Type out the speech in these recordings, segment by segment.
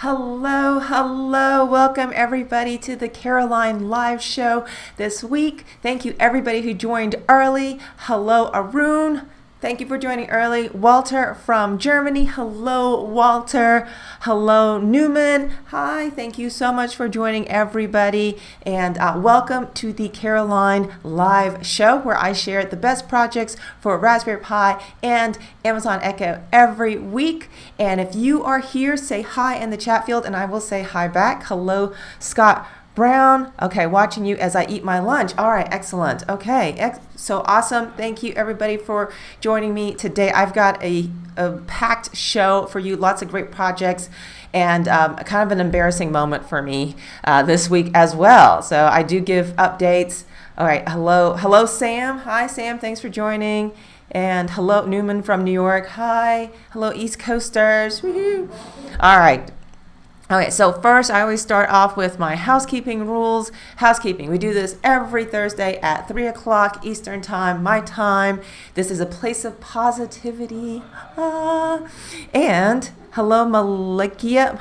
Hello. Welcome everybody to the Caroline live show this week. Thank you everybody who joined early. Hello, Arun. Thank you for joining early. Walter from Germany. Hello, Walter. Hello, Newman. Hi. Thank you so much for joining everybody. And welcome to the Caroline live show where I share the best projects for Raspberry Pi and Amazon Echo every week. And if you are here, say hi in the chat field and I will say hi back. Hello, Scott Brown. Okay, watching you as I eat my lunch. All right, excellent. Okay, so awesome. Thank you everybody for joining me today. I've got a packed show for you, lots of great projects, and kind of an embarrassing moment for me this week as well. So I do give updates. All right, hello Sam. Hi Sam, thanks for joining. And hello Newman from New York. Hi. Hello East Coasters. Woohoo. All right. Okay, so first I always start off with my housekeeping rules. Housekeeping, we do this every Thursday at 3 o'clock Eastern time, my time. This is a place of positivity. And hello Malikia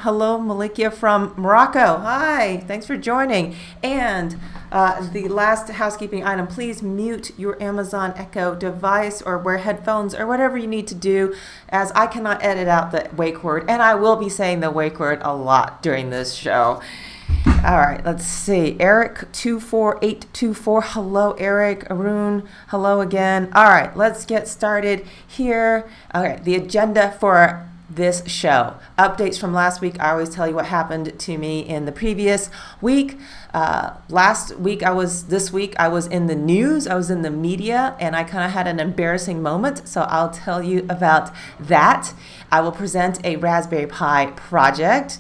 from Morocco. Hi, thanks for joining. And the last housekeeping item, please mute your Amazon Echo device or wear headphones or whatever you need to do, as I cannot edit out the wake word, and I will be saying the wake word a lot during this show. All right, let's see. Eric24824. Hello, Eric. Arun, hello again. All right, let's get started here. Okay, the agenda for this show. Updates from last week. I always tell you what happened to me in the previous week. This week I was in the news, I was in the media, and I kind of had an embarrassing moment. So I'll tell you about that. I will present a Raspberry Pi project.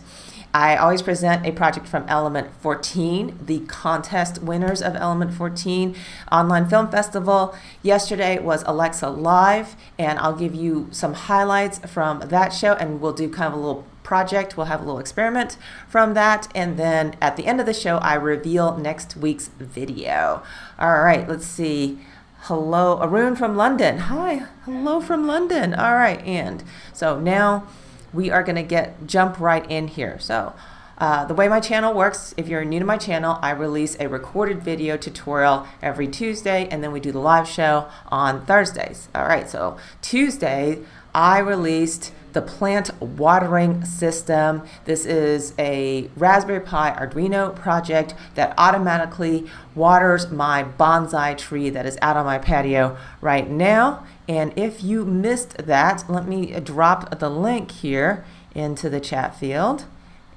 I always present a project from Element14, the contest winners of Element14 Online Film Festival. Yesterday was Alexa Live, and I'll give you some highlights from that show, and we'll do kind of a little project. We'll have a little experiment from that, and then at the end of the show, I reveal next week's video. All right, let's see. Hello, Arun from London. Hi, hello from London. All right, and so now we are going to jump right in here. So the way my channel works, if you're new to my channel, I release a recorded video tutorial every Tuesday, and then we do the live show on Thursdays. All right, so Tuesday, I released the plant watering system. This is a Raspberry Pi Arduino project that automatically waters my bonsai tree that is out on my patio right now. And if you missed that, let me drop the link here into the chat field.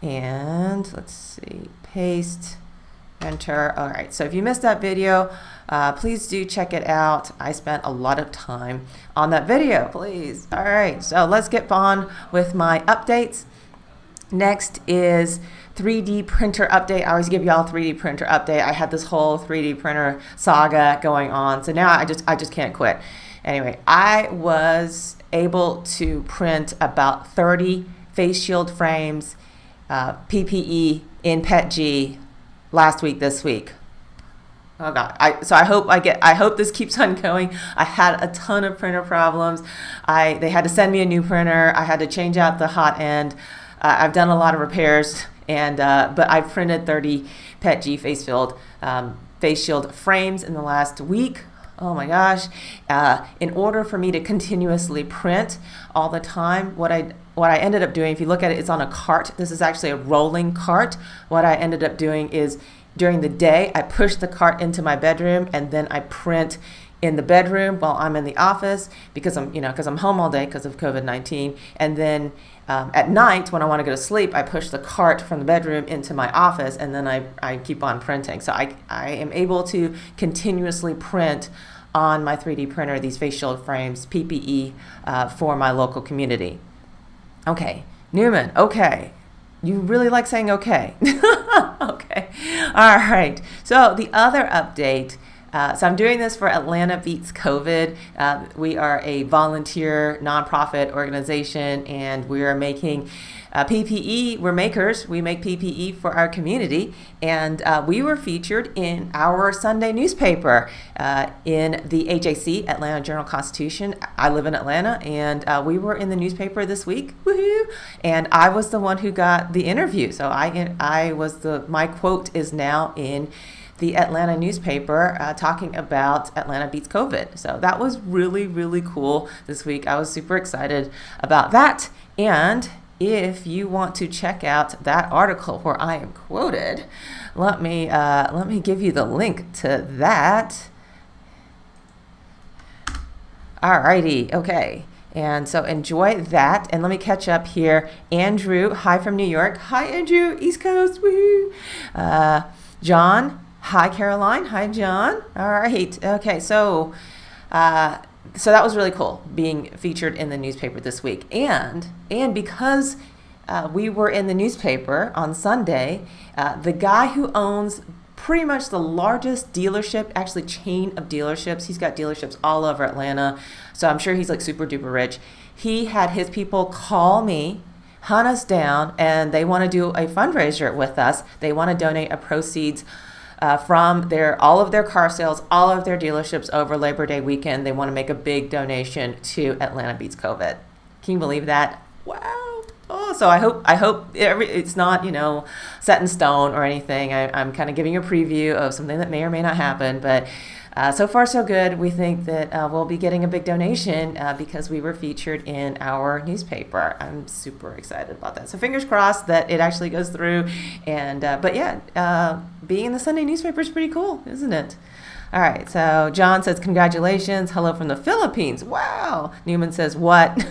And let's see, paste, enter. All right, so if you missed that video, please do check it out. I spent a lot of time on that video, please. All right, so let's get on with my updates. Next is 3D printer update. I always give y'all a 3D printer update. I had this whole 3D printer saga going on, so now I just can't quit. Anyway, I was able to print about 30 face shield frames, PPE in PETG this week. Oh God! I hope this keeps on going. I had a ton of printer problems. They had to send me a new printer. I had to change out the hot end. I've done a lot of repairs, and but I've printed 30 PETG face shield frames in the last week. Oh my gosh! In order for me to continuously print all the time, what I ended up doing, if you look at it, it's on a cart. This is actually a rolling cart. What I ended up doing is, during the day, I push the cart into my bedroom, and then I print in the bedroom while I'm in the office because I'm home all day because of COVID-19. And then at night, when I want to go to sleep, I push the cart from the bedroom into my office, and then I keep on printing. So I am able to continuously print on my 3D printer these face shield frames, PPE, for my local community. Okay, Newman, okay. You really like saying okay. Okay. All right. So the other update, So I'm doing this for Atlanta Beats COVID. We are a volunteer nonprofit organization, and we are making PPE. We're makers. We make PPE for our community, and we were featured in our Sunday newspaper in the AJC, Atlanta Journal-Constitution. I live in Atlanta, and we were in the newspaper this week. Woohoo! And I was the one who got the interview. So my quote is now in the Atlanta newspaper talking about Atlanta Beats COVID. So that was really, really cool this week. I was super excited about that. And if you want to check out that article where I am quoted, let me give you the link to that. Alrighty, okay. And so enjoy that. And let me catch up here. Andrew, hi from New York. Hi, Andrew, East Coast. Woohoo. John, hi, Caroline. Hi, John. All right. Okay. So that was really cool being featured in the newspaper this week. And because we were in the newspaper on Sunday, the guy who owns pretty much the largest dealership, actually chain of dealerships, he's got dealerships all over Atlanta, so I'm sure he's like super duper rich. He had his people call me, hunt us down, and they want to do a fundraiser with us. They want to donate a proceeds from all of their car sales, all of their dealerships over Labor Day weekend. They want to make a big donation to Atlanta Beats COVID. Can you believe that? Wow. Oh, so I hope it's not, set in stone or anything. I'm kind of giving a preview of something that may or may not happen, but so far so good. We think that we'll be getting a big donation because we were featured in our newspaper. I'm super excited about that. So fingers crossed that it actually goes through. And but yeah, being in the Sunday newspaper is pretty cool, isn't it? All right, so John says, congratulations. Hello from the Philippines. Wow. Newman says, what?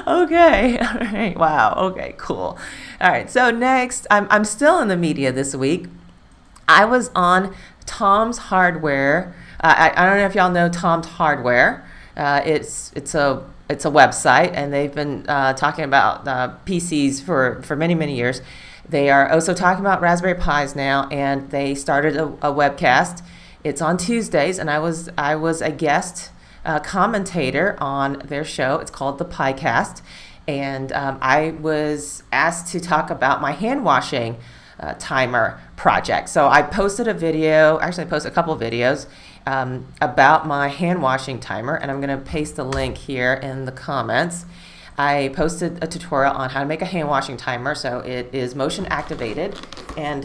Okay. All right. Wow. Okay, cool. All right. So next, I'm still in the media this week. I was on Tom's Hardware. I don't know if y'all know Tom's Hardware. It's a website, and they've been talking about PCs for many, many years. They are also talking about Raspberry Pis now, and they started a webcast. It's on Tuesdays, and I was a guest commentator on their show. It's called the PiCast, and I was asked to talk about my hand washing timer project. So I posted a video, actually I posted a couple of videos about my hand washing timer, and I'm going to paste the link here in the comments. I posted a tutorial on how to make a hand washing timer. So it is motion activated, and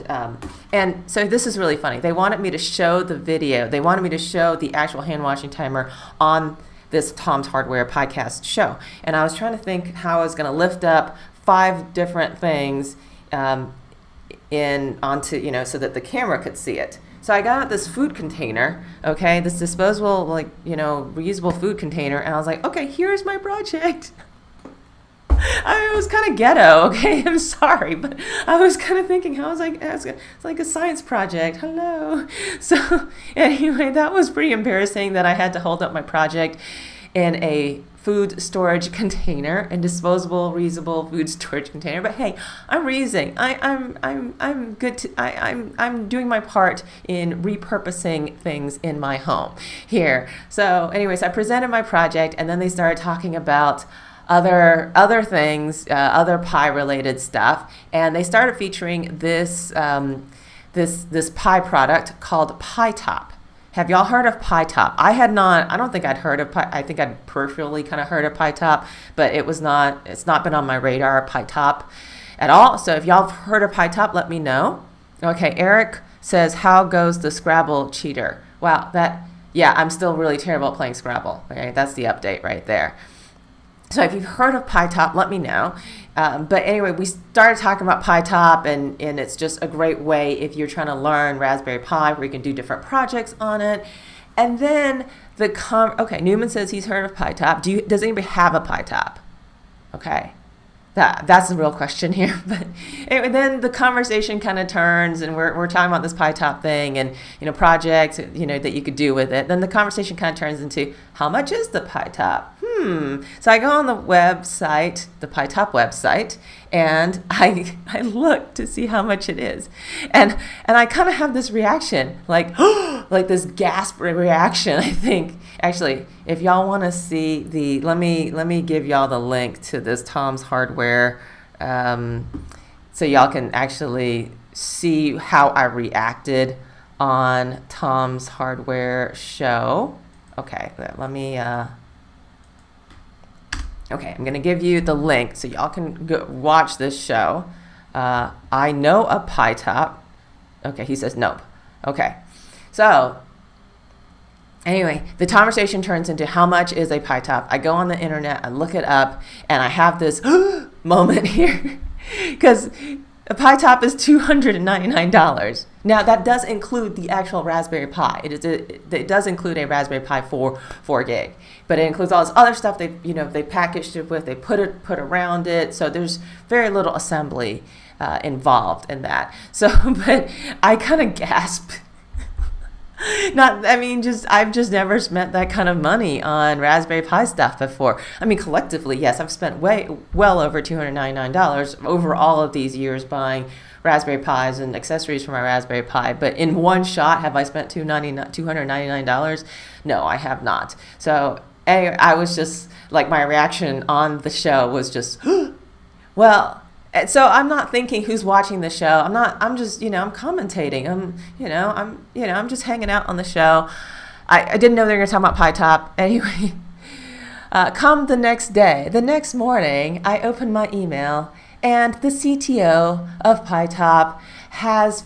so this is really funny. They wanted me to show the video. They wanted me to show the actual hand washing timer on this Tom's Hardware podcast show, and I was trying to think how I was going to lift up 5 different things onto so that the camera could see it. So I got this food container, okay, this disposable reusable food container, and I was like, okay, here's my project. It was kind of ghetto, okay? I'm sorry, but I was kind of thinking, it's like a science project. Hello. So anyway, that was pretty embarrassing that I had to hold up my project in a food storage container, and disposable, reusable food storage container. But hey, I'm reusing. I'm good. I'm doing my part in repurposing things in my home here. So anyways, I presented my project, and then they started talking about other things, other Pi related stuff, and they started featuring this Pi product called Pi Top. Have y'all heard of Pi Top? I had not. I don't think I'd heard of Pi. I think I'd peripherally kind of heard of Pi Top, but it's not been on my radar, Pi Top, at all. So if y'all have heard of Pi Top, let me know. Okay, Eric says, how goes the Scrabble cheater? Wow, I'm still really terrible at playing Scrabble. Okay, that's the update right there. So if you've heard of Pi Top, let me know. But anyway, we started talking about Pi Top, and it's just a great way if you're trying to learn Raspberry Pi, where you can do different projects on it. And then Newman says he's heard of Pi Top. Does anybody have a Pi Top? Okay. That's the real question here. But anyway, then the conversation kind of turns, and we're talking about this Pi Top thing and projects that you could do with it. Then the conversation kind of turns into, how much is the Pi Top? So I go on the website, the PyTop website, and I look to see how much it is. And I kind of have this reaction, like, like this gasp reaction, I think. Actually, if y'all want to see let me give y'all the link to this Tom's Hardware, so y'all can actually see how I reacted on Tom's Hardware show. Okay, let me, okay, I'm going to give you the link so y'all can go watch this show. I know a PyTop. Okay, he says nope. Okay, so anyway, the conversation turns into how much is a PyTop. I go on the internet, I look it up, and I have this moment here because a PyTop is $299. Now, that does include the actual Raspberry Pi. It does include a Raspberry Pi 4 gig, but it includes all this other stuff they packaged it with. They put around it, so there's very little assembly involved in that. So, but I kind of gasp. I've just never spent that kind of money on Raspberry Pi stuff before. I mean, collectively, yes, I've spent well over $299 over all of these years buying Raspberry Pis and accessories for my Raspberry Pi. But in one shot, have I spent $299? No, I have not. So anyway, I was just like, my reaction on the show was just, well. So I'm not thinking who's watching the show. I'm just, I'm commentating. I'm just hanging out on the show. I didn't know they were going to talk about PyTop. Anyway, come the next day, the next morning, I open my email and the CTO of PyTop has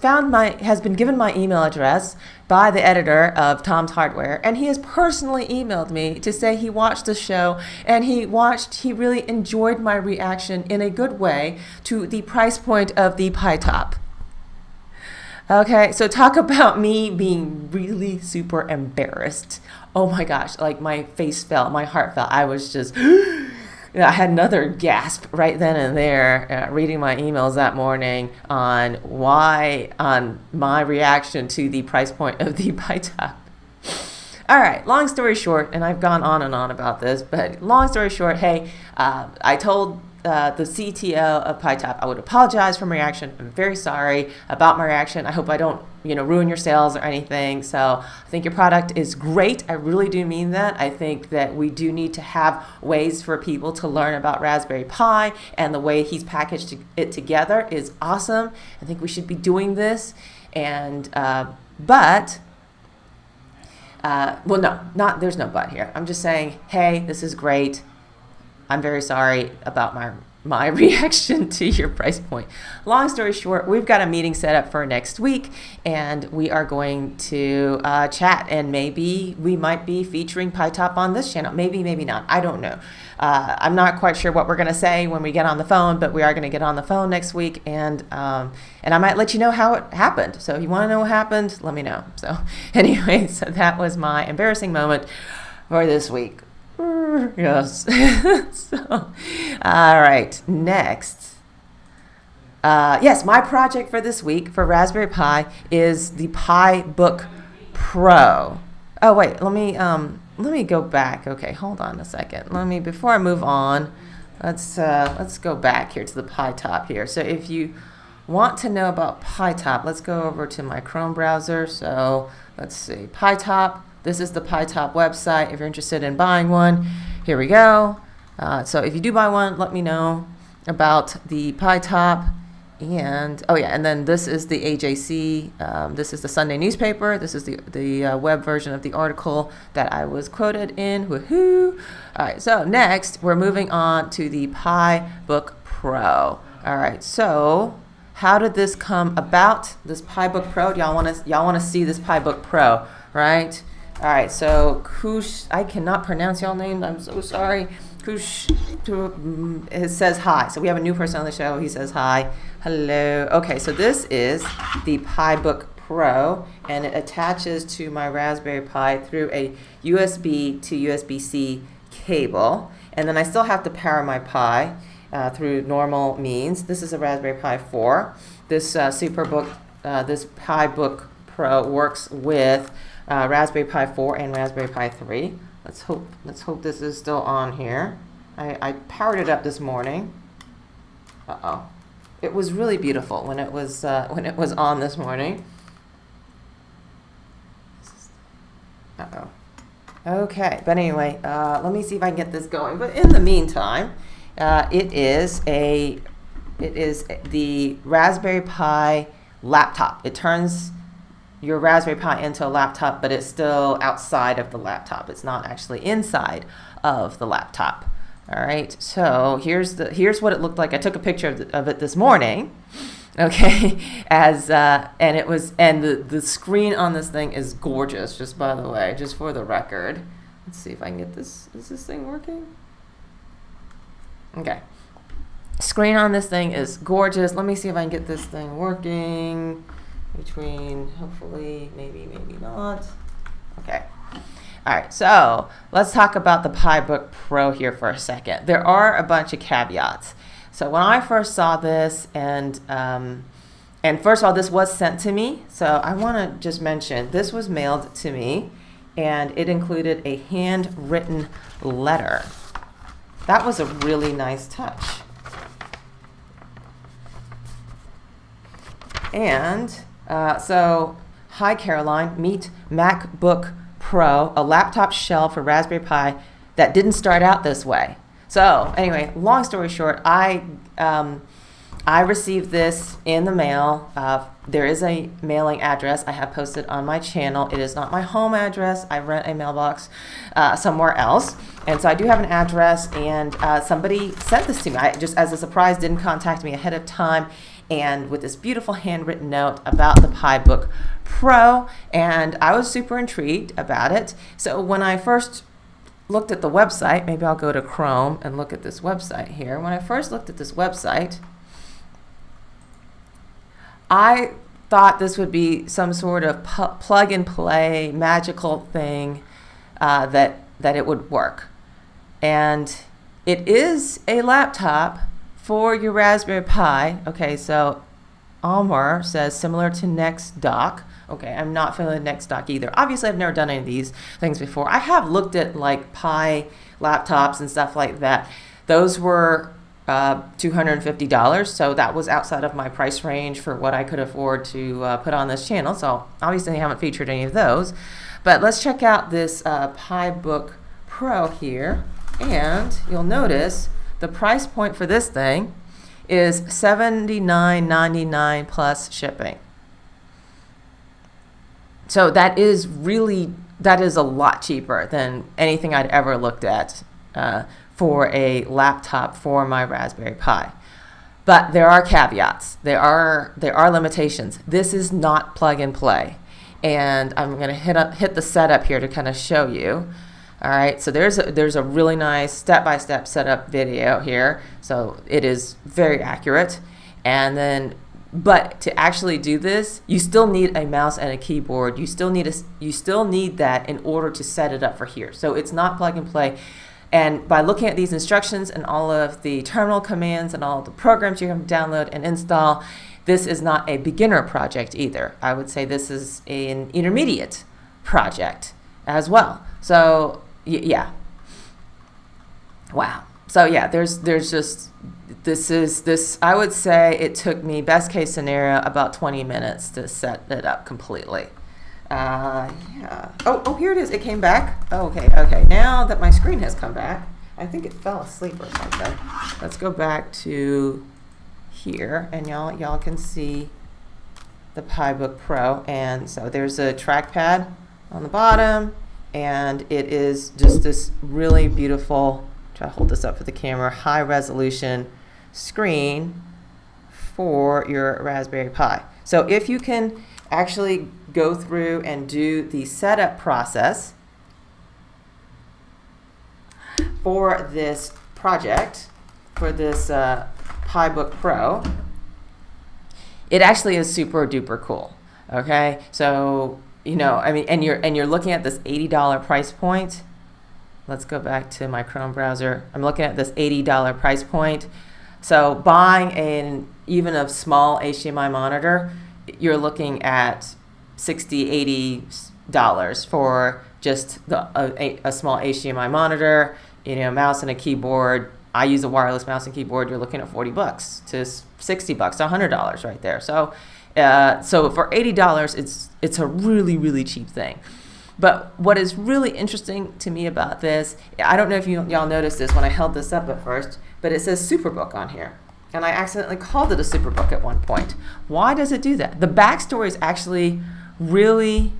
been given my email address by the editor of Tom's Hardware, and he has personally emailed me to say he watched the show and he really enjoyed my reaction in a good way to the price point of the PyTop. Okay, so talk about me being really super embarrassed. Oh my gosh, like my face fell, my heart fell. I was just, I had another gasp right then and there reading my emails that morning on my reaction to the price point of the PyTop. All right, long story short, and I've gone on and on about this, but long story short, hey, I told the CTO of PyTop I would apologize for my reaction. I'm very sorry about my reaction. I hope I don't, ruin your sales or anything. So I think your product is great. I really do mean that. I think that we do need to have ways for people to learn about Raspberry Pi, and the way he's packaged it together is awesome. I think we should be doing this. And, there's no but here. I'm just saying, hey, this is great. I'm very sorry about my reaction to your price point. Long story short, we've got a meeting set up for next week, and we are going to chat, and maybe we might be featuring PyTop on this channel. Maybe not. I don't know. I'm not quite sure what we're going to say when we get on the phone, but we are going to get on the phone next week, and I might let you know how it happened. So if you want to know what happened, let me know. So anyway, so that was my embarrassing moment for this week. Yes. So, all right, next. Yes, my project for this week for Raspberry Pi is the PiBook Pro. Oh wait, let me go back. Okay, hold on a second. Before I move on, let's go back here to the PyTop here. So if you want to know about PyTop, let's go over to my Chrome browser. So let's see, PyTop. This is the PyTop website. If you're interested in buying one, here we go. So if you do buy one, let me know about the PyTop. And and then this is the AJC. This is the Sunday newspaper. This is the web version of the article that I was quoted in. Woohoo! All right. So next, we're moving on to the PiBook Pro. All right. So how did this come about? This PiBook Pro. Y'all want to see this PiBook Pro, right? All right, so Kush, I cannot pronounce y'all names. I'm so sorry. Kush, it says hi. So we have a new person on the show. He says hi. Hello. Okay, so this is the PiBook Pro, and it attaches to my Raspberry Pi through a USB to USB-C cable. And then I still have to power my Pi through normal means. This is a Raspberry Pi 4. This this PiBook Pro works with Raspberry Pi 4 and Raspberry Pi 3. Let's hope this is still on here. I powered it up this morning. Uh-oh. It was really beautiful when it was on this morning. Uh-oh. Okay, but anyway, let me see if I can get this going. But in the meantime, it is the Raspberry Pi laptop. It turns your Raspberry Pi into a laptop, but it's still outside of the laptop. It's not actually inside of the laptop. All right, so here's what it looked like. I took a picture of it this morning. Okay, and the screen on this thing is gorgeous. Just by the way, just for the record, let's see if I can get this. Is this thing working? Okay, screen on this thing is gorgeous. Let me see if I can get this thing working. Between hopefully, maybe not. Okay. All right, so let's talk about the PiBook Pro here for a second. There are a bunch of caveats. So when I first saw this, and first of all, this was sent to me. So I want to just mention this was mailed to me, and it included a handwritten letter. That was a really nice touch. And so, hi Caroline, meet MacBook Pro, a laptop shell for Raspberry Pi that didn't start out this way. So anyway, long story short, I received this in the mail. There is a mailing address I have posted on my channel. It is not my home address. I rent a mailbox somewhere else. And so I do have an address, and somebody sent this to me. I just, as a surprise, didn't contact me ahead of time, and with this beautiful handwritten note about the PiBook Pro, and I was super intrigued about it. So when I first looked at the website, maybe I'll go to Chrome and look at this website here. When I first looked at this website, I thought this would be some sort of plug and play magical thing that it would work. And it is a laptop for your Raspberry Pi. Okay, so Almer says similar to NextDock. Okay, I'm not familiar with NextDock either. Obviously, I've never done any of these things before. I have looked at like Pi laptops and stuff like that. Those were $250, so that was outside of my price range for what I could afford to put on this channel. So obviously, I haven't featured any of those. But let's check out this PiBook Pro here, and you'll notice the price point for this thing is $79.99 plus shipping. So that is a lot cheaper than anything I'd ever looked at for a laptop for my Raspberry Pi. But there are caveats. There are limitations. This is not plug and play. And I'm going to hit the setup here to kind of show you. All right, so there's a really nice step-by-step setup video here. So it is very accurate. And then, but to actually do this, you still need a mouse and a keyboard. You still need that in order to set it up for here. So it's not plug and play. And by looking at these instructions and all of the terminal commands and all of the programs you can download and install, this is not a beginner project either. I would say this is an intermediate project as well. So yeah, wow. So yeah, there's just this. I would say it took me, best case scenario, about 20 minutes to set it up completely. Yeah. Oh, here it is. It came back. Oh, okay. Now that my screen has come back, I think it fell asleep or something. Let's go back to here, and y'all can see the PiBook Pro. And so there's a trackpad on the bottom, and it is just this really beautiful, try to hold this up for the camera, high resolution screen for your Raspberry Pi. So if you can actually go through and do the setup process for this project, for this PiBook Pro, it actually is super duper cool. Okay, so and you're looking at this $80 price point. Let's go back to my Chrome browser. I'm looking at this $80 price point. So buying even a small HDMI monitor, you're looking at $60, $80 for just a small HDMI monitor, mouse and a keyboard. I use a wireless mouse and keyboard. You're looking at $40 to $60, $100 right there. So for $80, it's a really, really cheap thing. But what is really interesting to me about this, I don't know if y'all noticed this when I held this up at first, but it says Superbook on here. And I accidentally called it a Superbook at one point. Why does it do that? The backstory is actually really,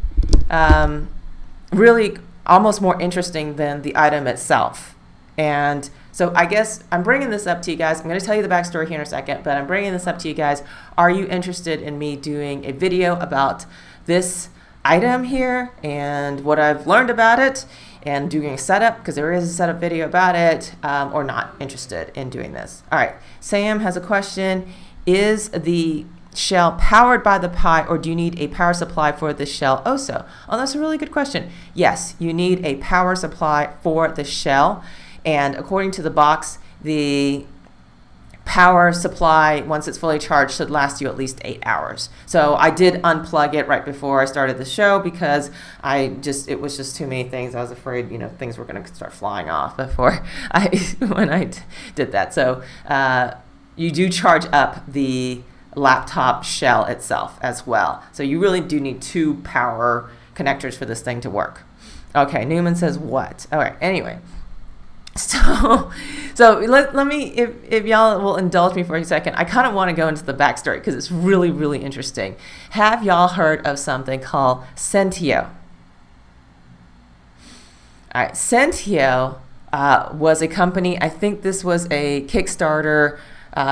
really almost more interesting than the item itself. And so I guess I'm bringing this up to you guys. I'm going to tell you the backstory here in a second, but I'm bringing this up to you guys. Are you interested in me doing a video about this item here and what I've learned about it and doing a setup, because there is a setup video about it, or not interested in doing this? All right, Sam has a question. Is the shell powered by the Pi, or do you need a power supply for the shell also? Oh, that's a really good question. Yes, you need a power supply for the shell, and according to the box, the power supply, once it's fully charged, should last you at least 8 hours. So I did unplug it right before I started the show because it was just too many things. I was afraid, things were going to start flying off before when I did that. So you do charge up the laptop shell itself as well. So you really do need 2 power connectors for this thing to work. Okay, Newman says what? All right, anyway. So let me, if y'all will indulge me for a second, I kind of want to go into the backstory because it's really, really interesting. Have y'all heard of something called Sentio? All right, Sentio was a company. I think this was a Kickstarter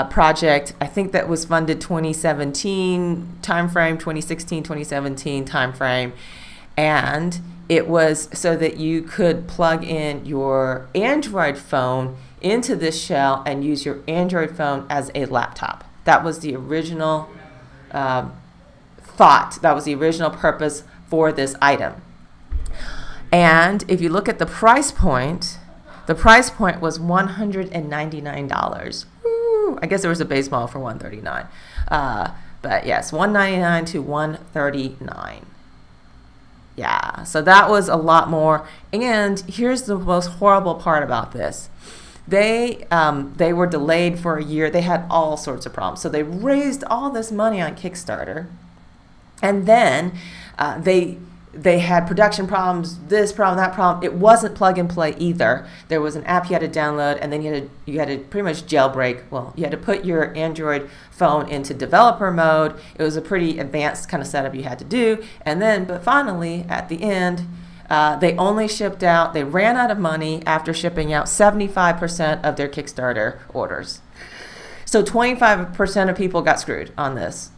project. I think that was funded 2017 timeframe, 2016, 2017 timeframe, and it was so that you could plug in your Android phone into this shell and use your Android phone as a laptop. That was the original thought. That was the original purpose for this item. And if you look at the price point was $199. Woo! I guess there was a base model for $139. But yes, $199 to $139. Yeah, so that was a lot more. And here's the most horrible part about this. They were delayed for a year. They had all sorts of problems. So they raised all this money on Kickstarter, and then they had production problems, this problem, that problem. It wasn't plug and play either. There was an app you had to download, and then you had to pretty much jailbreak. Well, you had to put your Android phone into developer mode. It was a pretty advanced kind of setup you had to do. And then, but finally, at the end, they only shipped out, they ran out of money after shipping out 75% of their Kickstarter orders. So 25% of people got screwed on this.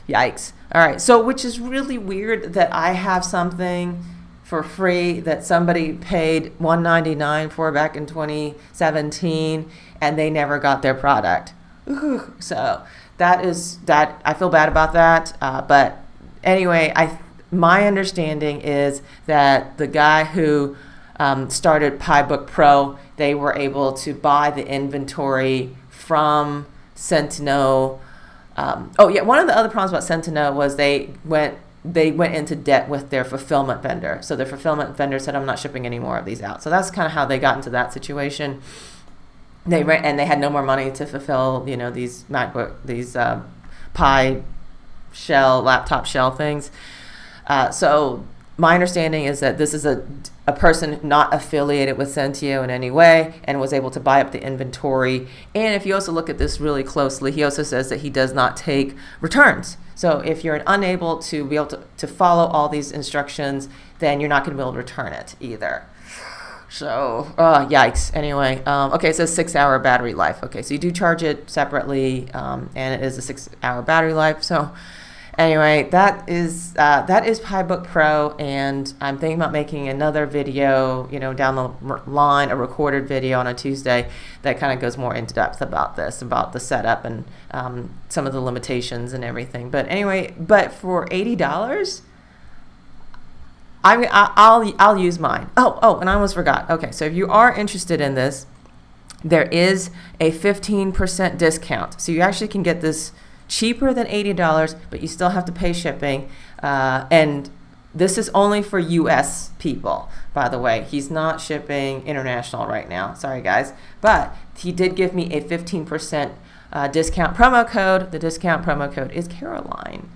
Yikes. All right, so which is really weird that I have something for free that somebody paid $199 for back in 2017 and they never got their product. Ooh, so that I feel bad about that. But anyway, my understanding is that the guy who started PiBook Pro, they were able to buy the inventory from Sentinel. One of the other problems about Sentinel was they went into debt with their fulfillment vendor. So their fulfillment vendor said, "I'm not shipping any more of these out." So that's kind of how they got into that situation. They had no more money to fulfill, these Pi shell, laptop shell things. So my understanding is that this is a person not affiliated with Sentio in any way and was able to buy up the inventory. And if you also look at this really closely, he also says that he does not take returns. So if you're unable to be able to follow all these instructions, then you're not going to be able to return it either. So, yikes. Anyway, okay, it says 6-hour battery life. Okay, so you do charge it separately, and it is a 6-hour battery life. So anyway, that is PiBook Pro, and I'm thinking about making another video, down the line, a recorded video on a Tuesday that kind of goes more into depth about this, about the setup and some of the limitations and everything. But anyway, for $80, I'll use mine. Oh, and I almost forgot. Okay, so if you are interested in this, there is a 15% discount. So you actually can get this cheaper than $80, but you still have to pay shipping. And This is only for US people, by the way. He's not shipping international right now. Sorry, guys. But he did give me a 15% discount promo code. The discount promo code is Caroline.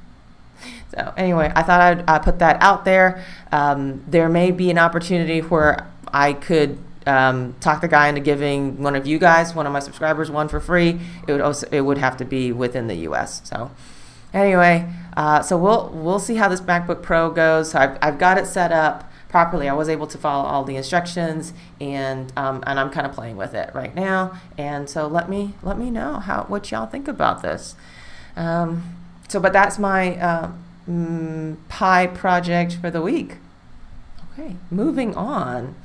So anyway, I thought I'd put that out there. There may be an opportunity where I could talk the guy into giving one of you guys, one of my subscribers, one for free. It would have to be within the US. So anyway, so we'll see how this MacBook Pro goes. So I've got it set up properly. I was able to follow all the instructions, and I'm kind of playing with it right now. And so let me know what y'all think about this. But that's my Pi project for the week. Okay, moving on.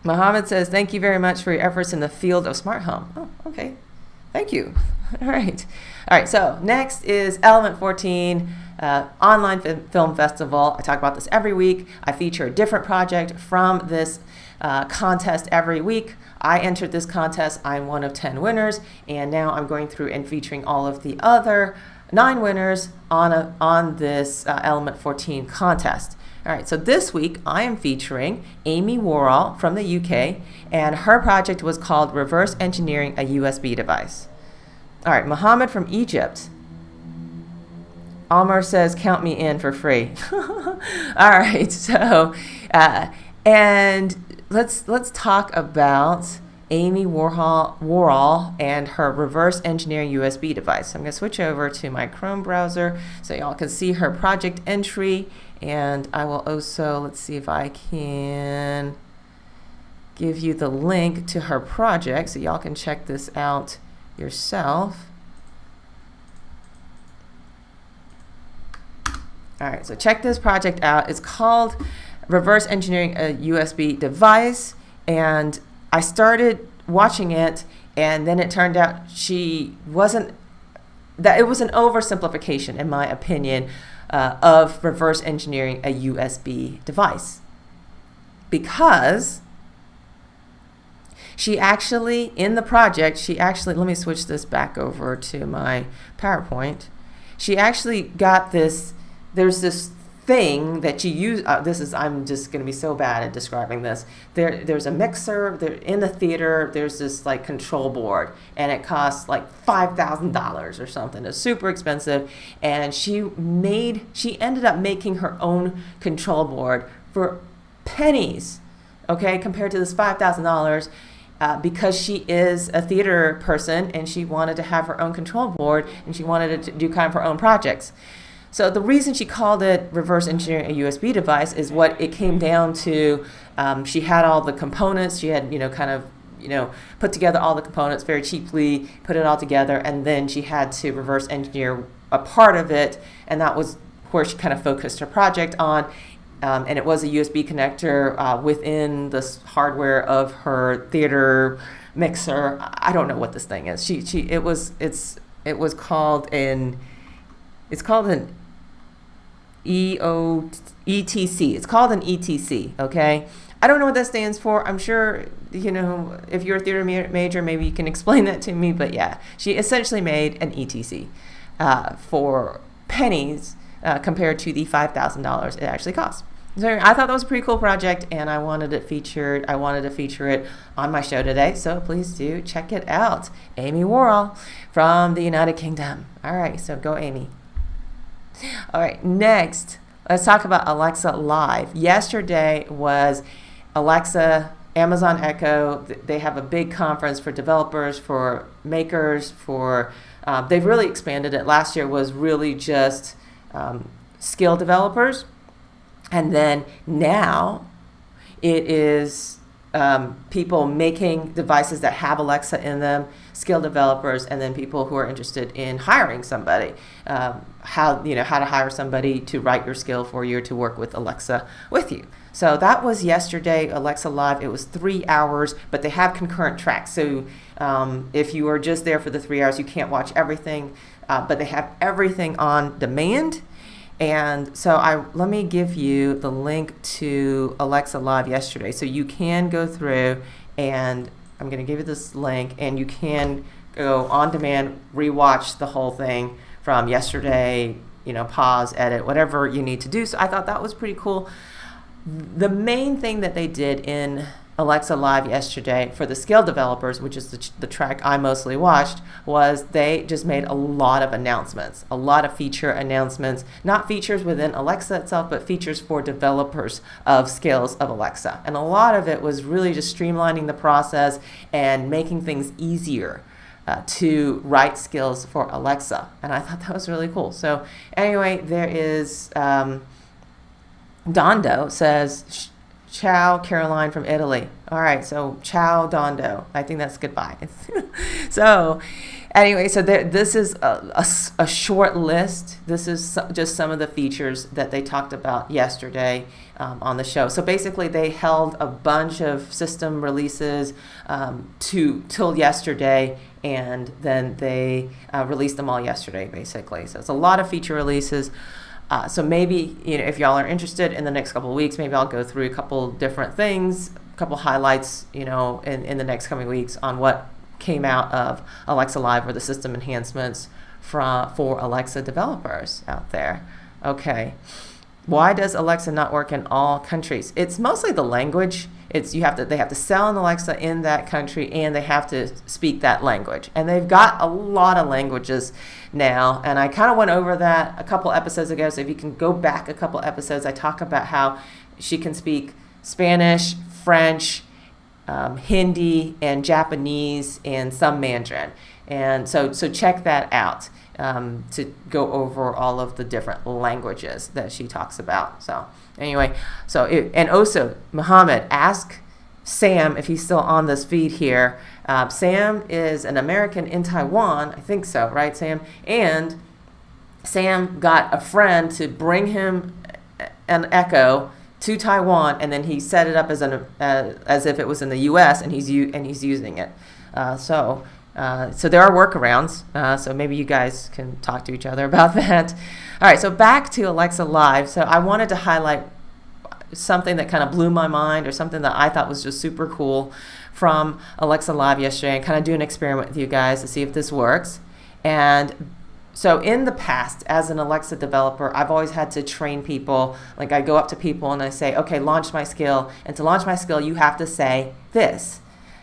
Mohammed says, thank you very much for your efforts in the field of smart home. Oh, okay. Thank you. All right. So next is Element14 Online Film Festival. I talk about this every week. I feature a different project from this contest every week. I entered this contest. I'm one of 10 winners, and now I'm going through and featuring all of the other 9 winners on this Element14 contest. All right, so this week I am featuring Amy Worrall from the UK, and her project was called Reverse Engineering a USB Device. All right, Mohammed from Egypt. Almer says, count me in for free. All right, so, and let's talk about Amy Worrall and her reverse engineering USB device. So I'm going to switch over to my Chrome browser so y'all can see her project entry, and I will also, let's see if I can give you the link to her project so y'all can check this out yourself. All right, so check this project out. It's called Reverse Engineering a USB Device, and I started watching it, and then it turned out it was an oversimplification, in my opinion, of reverse engineering a USB device. Because in the project, let me switch this back over to my PowerPoint. She actually got there's this thing that you use. I'm just going to be so bad at describing this. There's a mixer in the theater. There's this like control board, and it costs like $5,000 or something. It's super expensive, and she ended up making her own control board for pennies. Okay, compared to this $5,000. Because she is a theater person and she wanted to have her own control board, and she wanted to do kind of her own projects. So the reason she called it reverse engineering a USB device is what it came down to. She had all the components. She had, put together all the components very cheaply, put it all together, and then she had to reverse engineer a part of it, and that was where she kind of focused her project on. And it was a USB connector within the hardware of her theater mixer. I don't know what this thing is. It was called an ETC. It's called an ETC. Okay. I don't know what that stands for. I'm sure, if you're a theater major, maybe you can explain that to me. But yeah, she essentially made an ETC for pennies compared to the $5,000 it actually cost. So I thought that was a pretty cool project, and I wanted to feature it on my show today. So please do check it out. Amy Worrall from the United Kingdom. All right, so go Amy. All right, next, let's talk about Alexa Live. Yesterday was Alexa, Amazon Echo. They have a big conference for developers, for makers, they've really expanded it. Last year was really just skill developers. And then now it is people making devices that have Alexa in them, skill developers, and then people who are interested in hiring somebody, how to hire somebody to write your skill for you or to work with Alexa with you. So that was yesterday, Alexa Live. It was 3 hours, but they have concurrent tracks. So if you are just there for the 3 hours, you can't watch everything, but they have everything on demand. And so let me give you the link to Alexa Live yesterday. So you can go through, and I'm going to give you this link, and you can go on demand, rewatch the whole thing from yesterday, pause, edit, whatever you need to do. So I thought that was pretty cool. The main thing that they did in Alexa Live yesterday for the skill developers, which is the track I mostly watched, was they just made a lot of announcements, a lot of feature announcements, not features within Alexa itself, but features for developers of skills of Alexa. And a lot of it was really just streamlining the process and making things easier to write skills for Alexa. And I thought that was really cool. So anyway, there is Dondo says, ciao, Caroline from Italy. All right, so ciao, Dondo. I think that's goodbye. So anyway, so this is a short list. This is just some of the features that they talked about yesterday on the show. So basically, they held a bunch of system releases till yesterday, and then they released them all yesterday, basically. So it's a lot of feature releases. So maybe, if y'all are interested in the next couple of weeks, maybe I'll go through a couple different things, a couple highlights, in the next coming weeks on what came out of Alexa Live or the system enhancements for Alexa developers out there. Okay. Why does Alexa not work in all countries? It's mostly the language. They have to sell an Alexa in that country, and they have to speak that language. And they've got a lot of languages now, and I kind of went over that a couple episodes ago. So if you can go back a couple episodes, I talk about how she can speak Spanish, French, Hindi, and Japanese, and some Mandarin. And so check that out to go over all of the different languages that she talks about. So anyway, and also, Muhammad, ask Sam if he's still on this feed here. Sam is an American in Taiwan. I think so, right, Sam? And Sam got a friend to bring him an Echo to Taiwan, and then he set it up as if it was in the U.S. and he's using it. So there are workarounds. So maybe you guys can talk to each other about that. All right. So back to Alexa Live. So I wanted to highlight something that kind of blew my mind, or something that I thought was just super cool from Alexa Live yesterday, and kind of do an experiment with you guys to see if this works. And so in the past, as an Alexa developer, I've always had to train people. Like, I go up to people and I say, okay, launch my skill. And to launch my skill, you have to say this.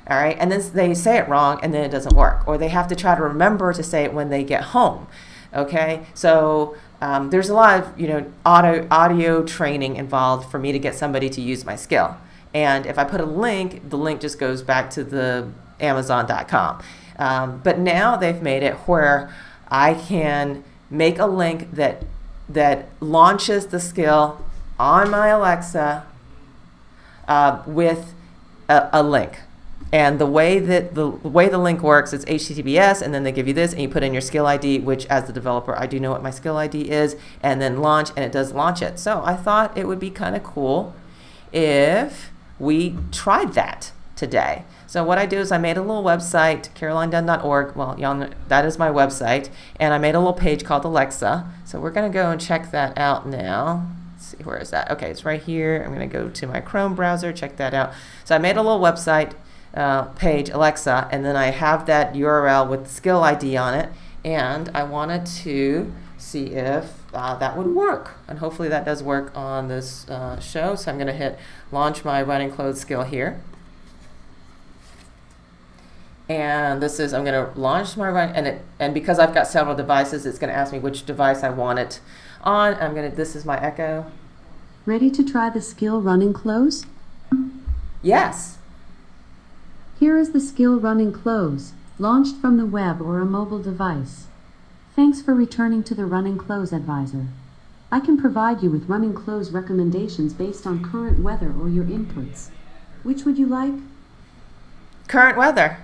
All right. And then they say it wrong, and then it doesn't work. Or they have to try to remember to say it when they get home. Okay. So there's a lot of, audio training involved for me to get somebody to use my skill. And if I put a link, the link just goes back to the Amazon.com. But now they've made it where I can make a link that launches the skill on my Alexa with a link. And the way the link works, it's HTTPS, and then they give you this, and you put in your skill ID, which as the developer, I do know what my skill ID is, and then launch, and it does launch it. So I thought it would be kind of cool if we tried that today. So what I do is I made a little website, carolinedunn.org. Well, y'all know, that is my website. And I made a little page called Alexa. So we're going to go and check that out now. Let's see, where is that? Okay, it's right here. I'm going to go to my Chrome browser, check that out. So I made a little website page, Alexa, and then I have that URL with the skill ID on it. And I wanted to see if that would work. And hopefully that does work on this show. So I'm going to hit launch my running clothes skill here. And this is, I'm going to launch my run, and because I've got several devices, it's going to ask me which device I want it on. This is my Echo. Ready to try the skill running close? Yes. Here is the skill running close, launched from the web or a mobile device. Thanks for returning to the running close advisor. I can provide you with running close recommendations based on current weather or your inputs. Which would you like? Current weather.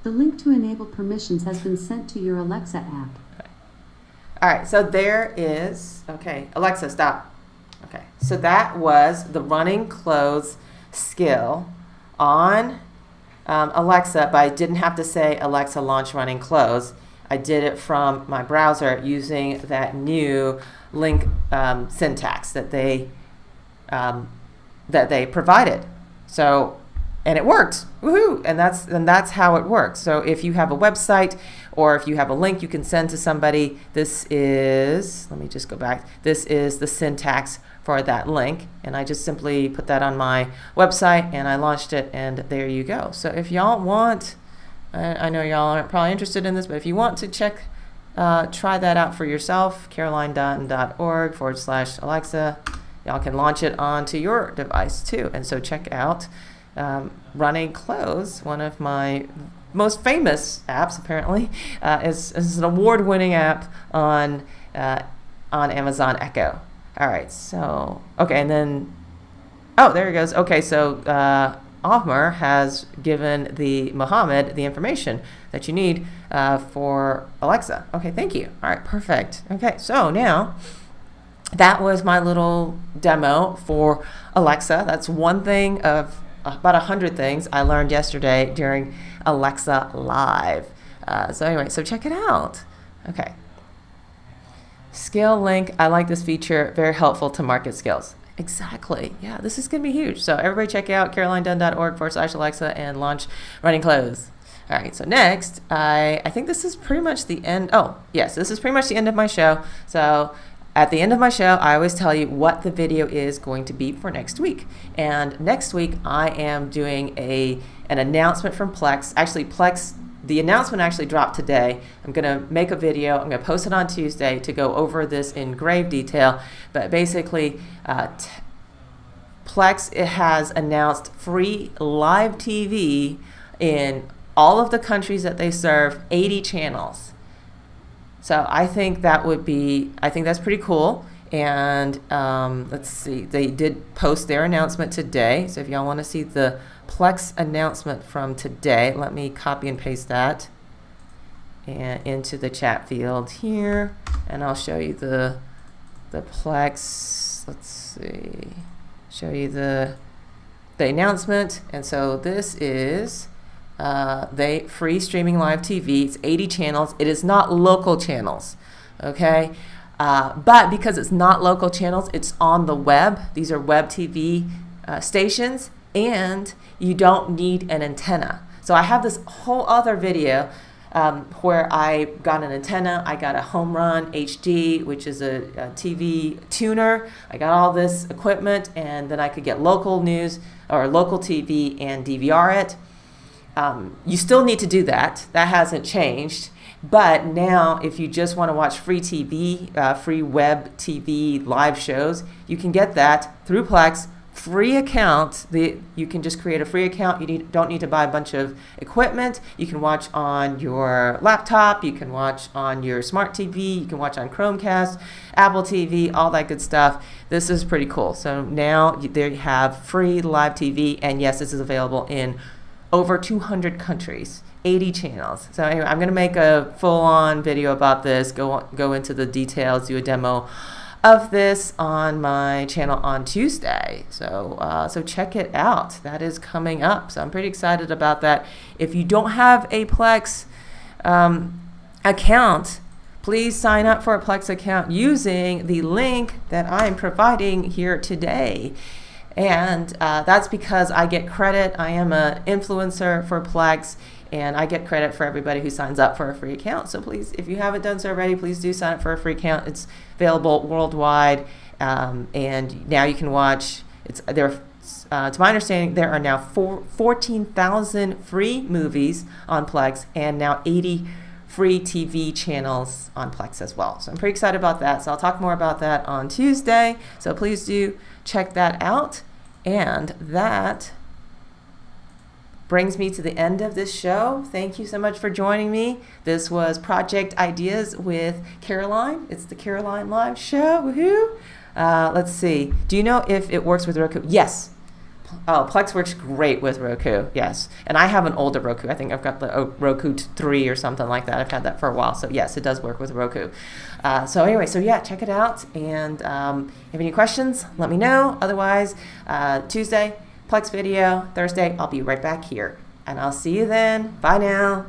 The link to enable permissions has been sent to your Alexa app. Okay. All right, so there is, okay, Alexa, stop. Okay, so that was the running clothes skill on Alexa, but I didn't have to say Alexa launch running clothes. I did it from my browser using that new link syntax that they provided. So and it worked. Woohoo! And that's how it works. So if you have a website or if you have a link you can send to somebody, this is, let me just go back. This is the syntax for that link, and I just simply put that on my website and I launched it, and there you go. So if y'all want, I know y'all aren't probably interested in this, but if you want to try that out for yourself, caroline.org/Alexa, y'all can launch it onto your device too. And so check out Running Close, one of my most famous apps apparently, is an award-winning app on Amazon Echo. All right, so, okay, and then, oh, there it goes. Okay, so Ahmer has given Mohammed the information that you need for Alexa. Okay, thank you. All right, perfect. Okay, so now that was my little demo for Alexa. That's one thing of about 100 things I learned yesterday during Alexa Live. So anyway, so check it out. Okay. Skill link. I like this feature. Very helpful to market skills. Exactly. Yeah, this is going to be huge. So everybody check out carolinedunn.org/Alexa and launch Running Close. All right, so next, I think this is pretty much the end. Oh, yes, this is pretty much the end of my show. So at the end of my show, I always tell you what the video is going to be for next week. And next week, I am doing an announcement from Plex. Actually, Plex, the announcement actually dropped today. I'm going to make a video. I'm going to post it on Tuesday to go over this in grave detail. But basically, Plex, it has announced free live TV in all of the countries that they serve, 80 channels. So I think that's pretty cool. And let's see, they did post their announcement today. So if y'all want to see the Plex announcement from today, let me copy and paste that and into the chat field here, and I'll show you the Plex. Let's see, show you the announcement. And so this is they free streaming live TV. It's 80 channels. It is not local channels, okay? But because it's not local channels, it's on the web. These are web TV stations, and you don't need an antenna. So I have this whole other video where I got an antenna. I got a Home Run HD, which is a TV tuner. I got all this equipment, and then I could get local news or local TV and DVR it. You still need to do that. That hasn't changed. But now, if you just want to watch free TV, free web TV live shows, you can get that through Plex. Free account. You can just create a free account. You don't need to buy a bunch of equipment. You can watch on your laptop. You can watch on your smart TV. You can watch on Chromecast, Apple TV, all that good stuff. This is pretty cool. So now they have free live TV, and yes, this is available in over 200 countries, 80 channels. So anyway, I'm going to make a full-on video about this, go into the details, do a demo of this on my channel on Tuesday. So check it out. That is coming up. So I'm pretty excited about that. If you don't have a Plex account, please sign up for a Plex account using the link that I'm providing here today. And that's because I get credit. I am an influencer for Plex, and I get credit for everybody who signs up for a free account. So please, if you haven't done so already, please do sign up for a free account. It's available worldwide, and now you can watch. To my understanding, there are now 14,000 free movies on Plex, and now 80 free TV channels on Plex as well. So I'm pretty excited about that. So I'll talk more about that on Tuesday. So please do check that out. And that brings me to the end of this show. Thank you so much for joining me. This was Project Ideas with Caroline. It's the Caroline Live Show. Woohoo! Let's see. Do you know if it works with Roku? Yes. Oh, Plex works great with Roku. Yes. And I have an older Roku. I think I've got the Roku 3 or something like that. I've had that for a while. So yes, it does work with Roku. So anyway, so yeah, check it out. And if you have any questions, let me know. Otherwise, Tuesday, Plex video. Thursday, I'll be right back here. And I'll see you then. Bye now.